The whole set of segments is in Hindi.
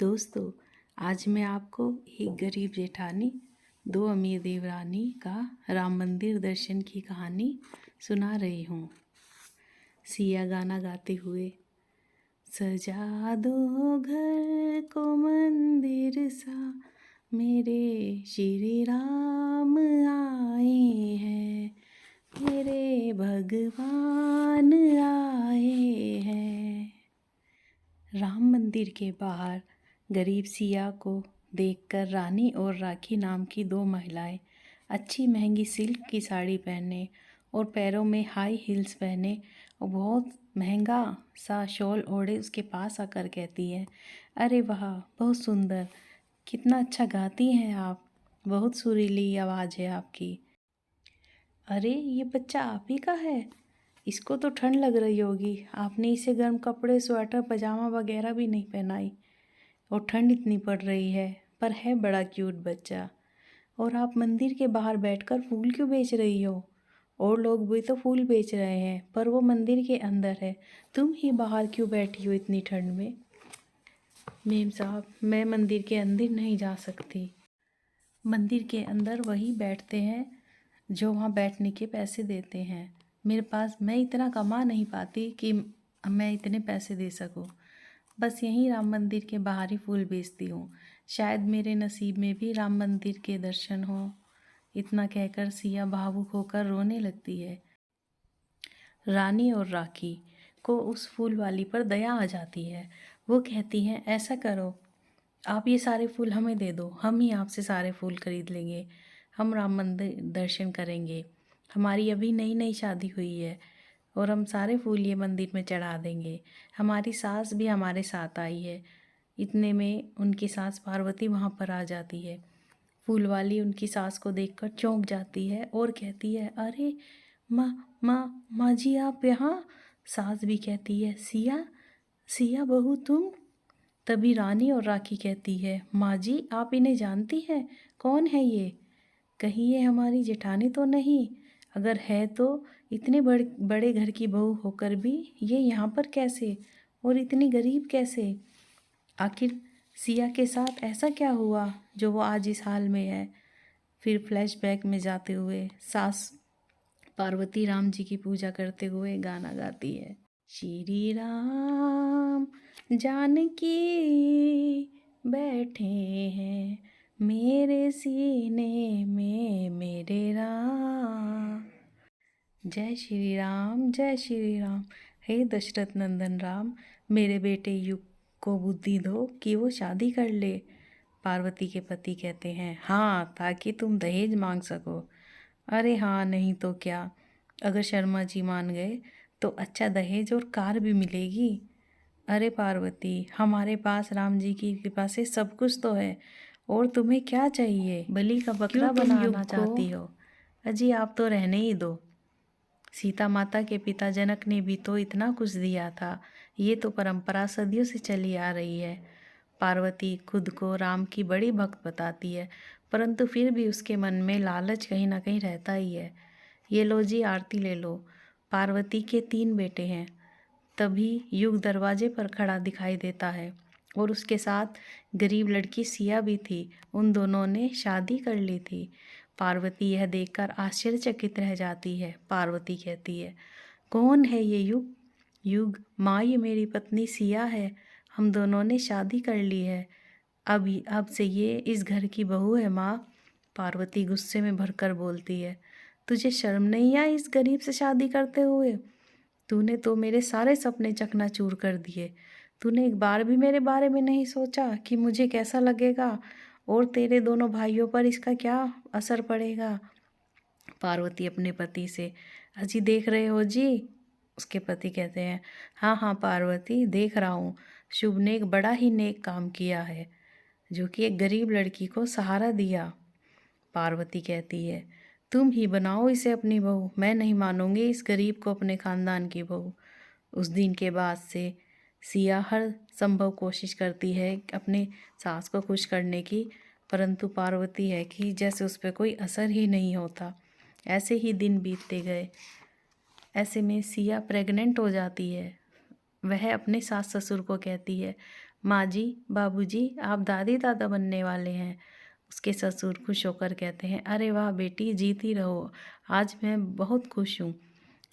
दोस्तों, आज मैं आपको एक गरीब जेठानी, दो अमीर देवरानी का राम मंदिर दर्शन की कहानी सुना रही हूँ। सिया गाना गाते हुए। सजा दो घर को मंदिर सा, मेरे श्री राम आए हैं, मेरे भगवान आए हैं। राम मंदिर के बाहर गरीब सिया को देखकर रानी और राखी नाम की दो महिलाएं अच्छी महंगी सिल्क की साड़ी पहने और पैरों में हाई हील्स पहने और बहुत महंगा सा शॉल ओढ़े उसके पास आकर कहती है, अरे वाह, बहुत सुंदर, कितना अच्छा गाती हैं आप, बहुत सुरीली आवाज़ है आपकी। अरे ये बच्चा आप ही का है, इसको तो ठंड लग रही होगी, आपने इसे गर्म कपड़े, स्वेटर, पजामा वगैरह भी नहीं पहनाई और ठंड इतनी पड़ रही है, पर है बड़ा क्यूट बच्चा। और आप मंदिर के बाहर बैठकर फूल क्यों बेच रही हो? और लोग भी तो फूल बेच रहे हैं, पर वो मंदिर के अंदर है, तुम ही बाहर क्यों बैठी हो इतनी ठंड में? मेम साहब, मैं मंदिर के अंदर नहीं जा सकती। मंदिर के अंदर वही बैठते हैं जो वहाँ बैठने के पैसे देते हैं। मेरे पास, मैं इतना कमा नहीं पाती कि मैं इतने पैसे दे सकूं। बस यहीं राम मंदिर के बाहर ही फूल बेचती हूँ, शायद मेरे नसीब में भी राम मंदिर के दर्शन हो। इतना कहकर सिया भावुक होकर रोने लगती है। रानी और राखी को उस फूल वाली पर दया आ जाती है। वो कहती हैं, ऐसा करो, आप ये सारे फूल हमें दे दो, हम ही आपसे सारे फूल खरीद लेंगे, हम राम मंदिर दर्शन करेंगे। हमारी अभी नई नई शादी हुई है और हम सारे फूल ये मंदिर में चढ़ा देंगे। हमारी सास भी हमारे साथ आई है। इतने में उनकी सास पार्वती वहाँ पर आ जाती है। फूल वाली उनकी सास को देखकर चौंक जाती है और कहती है, अरे माँ जी, आप यहाँ? सास भी कहती है, सिया, सिया बहू तुम? तभी रानी और राखी कहती है, माँ जी, आप इन्हें जानती हैं? कौन है ये? कहीं ये हमारी जेठानी तो नहीं? अगर है तो इतने बड़े बड़े घर की बहू होकर भी ये यहाँ पर कैसे, और इतनी गरीब कैसे? आखिर सिया के साथ ऐसा क्या हुआ जो वो आज इस हाल में है? फिर फ्लैशबैक में जाते हुए सास पार्वती राम जी की पूजा करते हुए गाना गाती है। श्री राम जानकी बैठे हैं मेरे सीने में, मेरे राम। जय श्री राम, जय श्री राम। हे दशरथ नंदन राम, मेरे बेटे युग को बुद्धि दो कि वो शादी कर ले। पार्वती के पति कहते हैं, हाँ, ताकि तुम दहेज मांग सको। अरे हाँ, नहीं तो क्या, अगर शर्मा जी मान गए तो अच्छा दहेज और कार भी मिलेगी। अरे पार्वती, हमारे पास राम जी की कृपा से सब कुछ तो है, और तुम्हें क्या चाहिए? बलि का बकरा बनाना चाहती हो? अजी, आप तो रहने ही दो। सीता माता के पिता जनक ने भी तो इतना कुछ दिया था, ये तो परंपरा सदियों से चली आ रही है। पार्वती खुद को राम की बड़ी भक्त बताती है, परंतु फिर भी उसके मन में लालच कहीं ना कहीं रहता ही है। ये लो जी, आरती ले लो। पार्वती के 3 बेटे हैं। तभी युग दरवाजे पर खड़ा दिखाई देता है और उसके साथ गरीब लड़की सिया भी थी। उन दोनों ने शादी कर ली थी। पार्वती यह देखकर आश्चर्यचकित रह जाती है। पार्वती कहती है, कौन है ये युग? युग, माँ, ये मेरी पत्नी सिया है, हम दोनों ने शादी कर ली है, अब से ये इस घर की बहू है माँ। पार्वती गुस्से में भरकर बोलती है, तुझे शर्म नहीं आई इस गरीब से शादी करते हुए? तूने तो मेरे सारे सपने चकनाचूर कर दिए। तूने एक बार भी मेरे बारे में नहीं सोचा कि मुझे कैसा लगेगा और तेरे दोनों भाइयों पर इसका क्या असर पड़ेगा। पार्वती अपने पति से, अजी देख रहे हो जी? उसके पति कहते हैं, हाँ हाँ पार्वती, देख रहा हूँ। शुभ ने एक बड़ा ही नेक काम किया है, जो कि एक गरीब लड़की को सहारा दिया। पार्वती कहती है, तुम ही बनाओ इसे अपनी बहू, मैं नहीं मानूंगी इस गरीब को अपने खानदान की बहू। उस दिन के बाद से सिया हर संभव कोशिश करती है अपने सास को खुश करने की, परंतु पार्वती है कि जैसे उस पर कोई असर ही नहीं होता। ऐसे ही दिन बीतते गए। ऐसे में सिया प्रेग्नेंट हो जाती है। वह अपने सास ससुर को कहती है, माँ जी, बाबूजी, आप दादी दादा बनने वाले हैं। उसके ससुर खुश होकर कहते हैं, अरे वाह बेटी, जीती रहो, आज मैं बहुत खुश हूँ।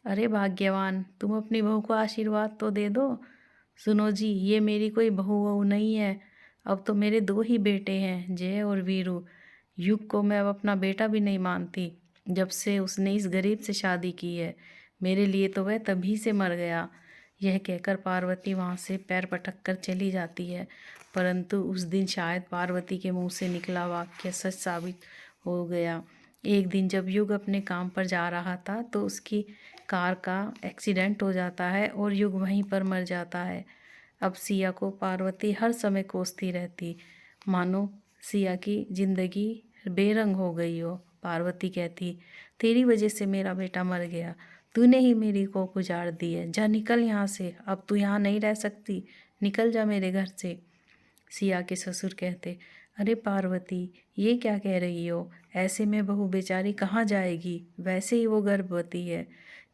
अरे भाग्यवान, तुम अपनी बहू को आशीर्वाद तो दे दो। सुनो जी, ये मेरी कोई बहू वहू नहीं है, अब तो मेरे 2 ही बेटे हैं, जय और वीरू। युग को मैं अब अपना बेटा भी नहीं मानती, जब से उसने इस गरीब से शादी की है। मेरे लिए तो वह तभी से मर गया। यह कहकर पार्वती वहाँ से पैर पटक कर चली जाती है, परंतु उस दिन शायद पार्वती के मुंह से निकला वाक्य सच साबित हो गया। एक दिन जब युग अपने काम पर जा रहा था तो उसकी कार का एक्सीडेंट हो जाता है और युग वहीं पर मर जाता है। अब सिया को पार्वती हर समय कोसती रहती, मानो सिया की जिंदगी बेरंग हो गई हो। पार्वती कहती, तेरी वजह से मेरा बेटा मर गया, तूने ही मेरी को उजाड़ दी है, जा निकल यहाँ से, अब तू यहाँ नहीं रह सकती, निकल जा मेरे घर से। सिया के ससुर कहते, अरे पार्वती, ये क्या कह रही हो, ऐसे में बहू बेचारी कहाँ जाएगी, वैसे ही वो गर्भवती है,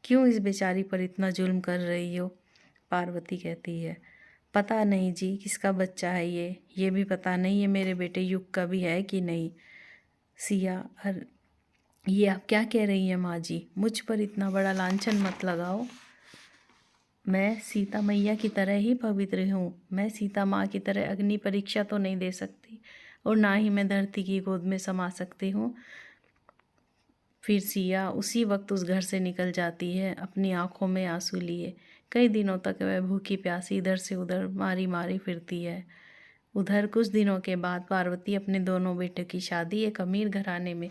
क्यों इस बेचारी पर इतना जुल्म कर रही हो। पार्वती कहती है, पता नहीं जी किसका बच्चा है ये भी पता नहीं, ये मेरे बेटे युग का भी है कि नहीं। सिया, ये आप क्या कह रही हैं माँ जी, मुझ पर इतना बड़ा लांछन मत लगाओ। मैं सीता मैया की तरह ही पवित्र हूँ, मैं सीता माँ की तरह अग्नि परीक्षा तो नहीं दे सकती, और ना ही मैं धरती की गोद में समा सकती हूँ। फिर सिया उसी वक्त उस घर से निकल जाती है, अपनी आंखों में आंसू लिए। कई दिनों तक वह भूखी प्यासी इधर से उधर मारी मारी फिरती है। उधर कुछ दिनों के बाद पार्वती अपने दोनों बेटों की शादी एक अमीर घराने में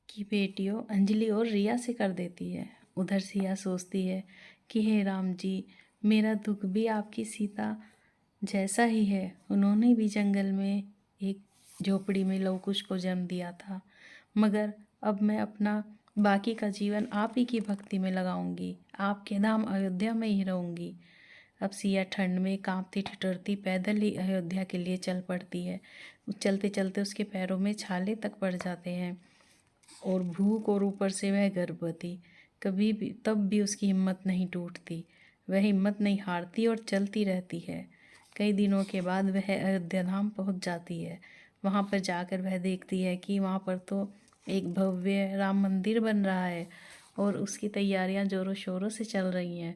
की बेटियों अंजलि और रिया से कर देती है। उधर सिया सोचती है कि हे राम जी, मेरा दुख भी आपकी सीता जैसा ही है, उन्होंने भी जंगल में एक झोपड़ी में लवकुश को जन्म दिया था, मगर अब मैं अपना बाकी का जीवन आप ही की भक्ति में लगाऊंगी, आपके धाम अयोध्या में ही रहूंगी। अब सिया ठंड में कांपती ठिठुरती पैदल ही अयोध्या के लिए चल पड़ती है। चलते चलते उसके पैरों में छाले तक पड़ जाते हैं, और भूख और ऊपर से वह गर्भवती। कभी भी तब भी उसकी हिम्मत नहीं टूटती, वह हिम्मत नहीं हारती और चलती रहती है। कई दिनों के बाद वह अयोध्या धाम पहुंच जाती है। वहां पर जाकर वह देखती है कि वहां पर तो एक भव्य राम मंदिर बन रहा है और उसकी तैयारियां जोरों शोरों से चल रही हैं।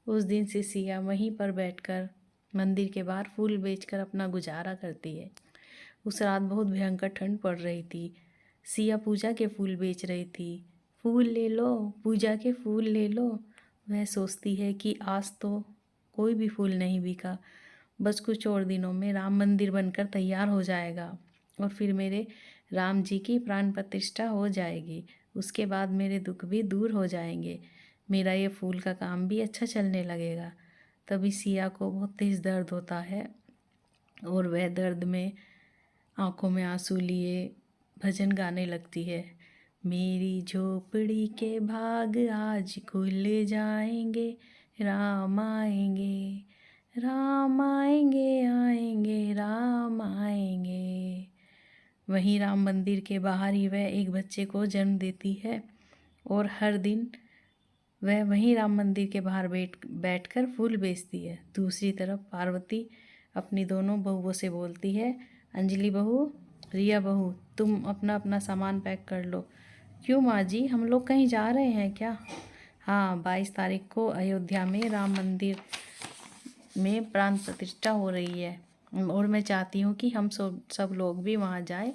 उस दिन से सिया वहीं पर बैठकर मंदिर के बाहर फूल बेचकर अपना गुजारा करती है। उस रात बहुत भयंकर ठंड पड़ रही थी। सिया पूजा के फूल बेच रही थी। फूल ले लो, पूजा के फूल ले लो। वह सोचती है कि आज तो कोई भी फूल नहीं बिका, बस कुछ और दिनों में राम मंदिर बनकर तैयार हो जाएगा और फिर मेरे राम जी की प्राण प्रतिष्ठा हो जाएगी। उसके बाद मेरे दुख भी दूर हो जाएंगे, मेरा ये फूल का काम भी अच्छा चलने लगेगा। तभी सिया को बहुत तेज दर्द होता है और वह दर्द में आंखों में आंसू लिए भजन गाने लगती है। मेरी झोपड़ी के भाग आज खुल जाएंगे, राम आएंगे, राम आएंगे, आएंगे राम आएंगे। वहीं राम मंदिर के बाहर ही वह एक बच्चे को जन्म देती है और हर दिन वह वहीं राम मंदिर के बाहर बैठकर फूल बेचती है। दूसरी तरफ पार्वती अपनी दोनों बहुओं से बोलती है, अंजलि बहू, रिया बहू, तुम अपना अपना सामान पैक कर लो। क्यों माँ जी, हम लोग कहीं जा रहे हैं क्या? हाँ, 22 तारीख को अयोध्या में राम मंदिर में प्राण प्रतिष्ठा हो रही है और मैं चाहती हूँ कि हम सब लोग भी वहाँ जाएं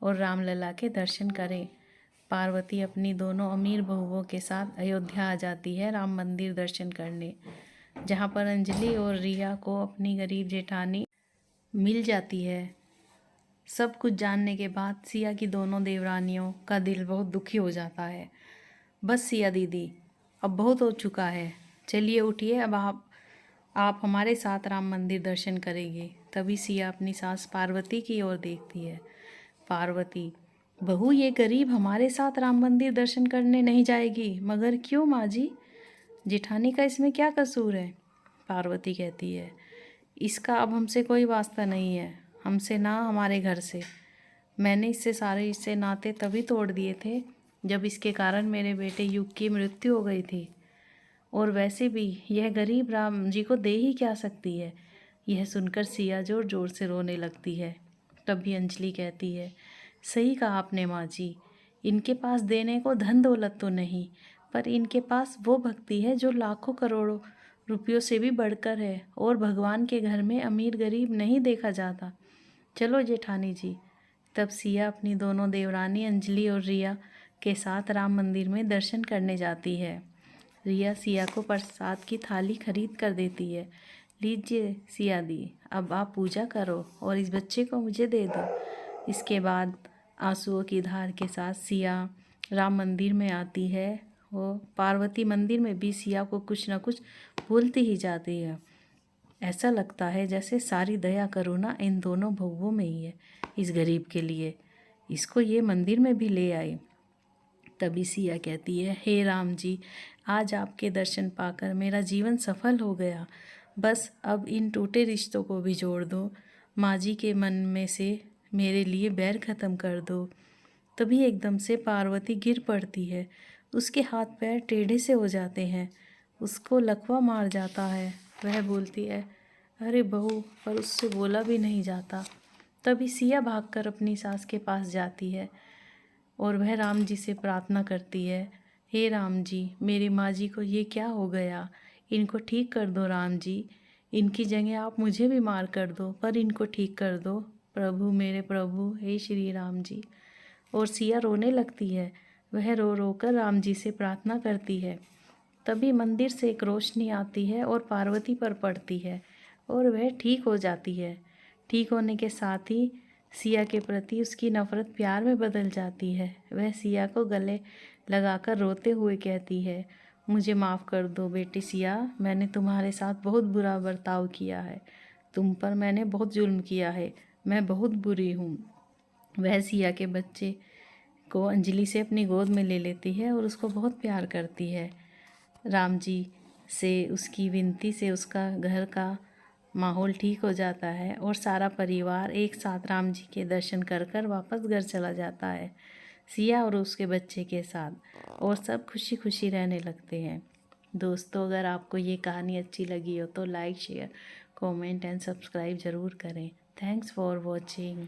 और रामलला के दर्शन करें। पार्वती अपनी दोनों अमीर बहुओं के साथ अयोध्या आ जाती है राम मंदिर दर्शन करने, जहाँ पर अंजलि और रिया को अपनी गरीब जेठानी मिल जाती है। सब कुछ जानने के बाद सिया की दोनों देवरानियों का दिल बहुत दुखी हो जाता है। बस सिया दीदी, अब बहुत हो चुका है, चलिए उठिए, अब आप हमारे साथ राम मंदिर दर्शन करेंगे। तभी सिया अपनी सास पार्वती की ओर देखती है। पार्वती, बहू, ये गरीब हमारे साथ राम मंदिर दर्शन करने नहीं जाएगी, मगर क्यों माँ जी, जेठानी का इसमें क्या कसूर है? पार्वती कहती है, इसका अब हमसे कोई वास्ता नहीं है, हमसे ना हमारे घर से। मैंने इससे सारे इससे नाते तभी तोड़ दिए थे जब इसके कारण मेरे बेटे युग की मृत्यु हो गई थी, और वैसे भी यह गरीब राम जी को दे ही क्या सकती है। यह सुनकर सिया जोर जोर से रोने लगती है। तभी अंजलि कहती है, सही कहा आपने माँ जी, इनके पास देने को धन दौलत तो नहीं, पर इनके पास वो भक्ति है जो लाखों करोड़ों रुपयों से भी बढ़कर है, और भगवान के घर में अमीर गरीब नहीं देखा जाता। चलो जेठानी जी। तब सिया अपनी दोनों देवरानी अंजलि और रिया के साथ राम मंदिर में दर्शन करने जाती है। रिया सिया को प्रसाद की थाली खरीद कर देती है। लीजिए सिया दी, अब आप पूजा करो और इस बच्चे को मुझे दे दो। इसके बाद आंसुओं की धार के साथ सिया राम मंदिर में आती है। वो पार्वती मंदिर में भी सिया को कुछ न कुछ भूलती ही जाती है। ऐसा लगता है जैसे सारी दया करुणा इन दोनों बहुओं में ही है। इस गरीब के लिए इसको ये मंदिर में भी ले आए। तभी सिया कहती है, हे राम जी, आज आपके दर्शन पाकर मेरा जीवन सफल हो गया। बस अब इन टूटे रिश्तों को भी जोड़ दो। माँ जी के मन में से मेरे लिए बैर ख़त्म कर दो। तभी एकदम से पार्वती गिर पड़ती है। उसके हाथ पैर टेढ़े से हो जाते हैं। उसको लकवा मार जाता है। वह बोलती है, अरे बहू, पर उससे बोला भी नहीं जाता। तभी सिया भागकर अपनी सास के पास जाती है और वह राम जी से प्रार्थना करती है, हे राम जी, मेरी माँ जी को ये क्या हो गया? इनको ठीक कर दो राम जी। इनकी जगह आप मुझे भी मार कर दो, पर इनको ठीक कर दो। प्रभु, मेरे प्रभु, हे श्री राम जी। और सिया रोने लगती है। वह रो रो कर राम जी से प्रार्थना करती है। तभी मंदिर से एक रोशनी आती है और पार्वती पर पड़ती है और वह ठीक हो जाती है। ठीक होने के साथ ही सिया के प्रति उसकी नफ़रत प्यार में बदल जाती है। वह सिया को गले लगाकर रोते हुए कहती है, मुझे माफ़ कर दो बेटी सिया, मैंने तुम्हारे साथ बहुत बुरा बर्ताव किया है। तुम पर मैंने बहुत जुल्म किया है। मैं बहुत बुरी हूँ। वह सिया के बच्चे को अंजलि से अपनी गोद में ले लेती है और उसको बहुत प्यार करती है। राम जी से उसकी विनती से उसका घर का माहौल ठीक हो जाता है और सारा परिवार एक साथ राम जी के दर्शन कर कर वापस घर चला जाता है, सिया और उसके बच्चे के साथ, और सब खुशी खुशी रहने लगते हैं। दोस्तों, अगर आपको ये कहानी अच्छी लगी हो तो like, share, comment and subscribe ज़रूर करें। Thanks for watching.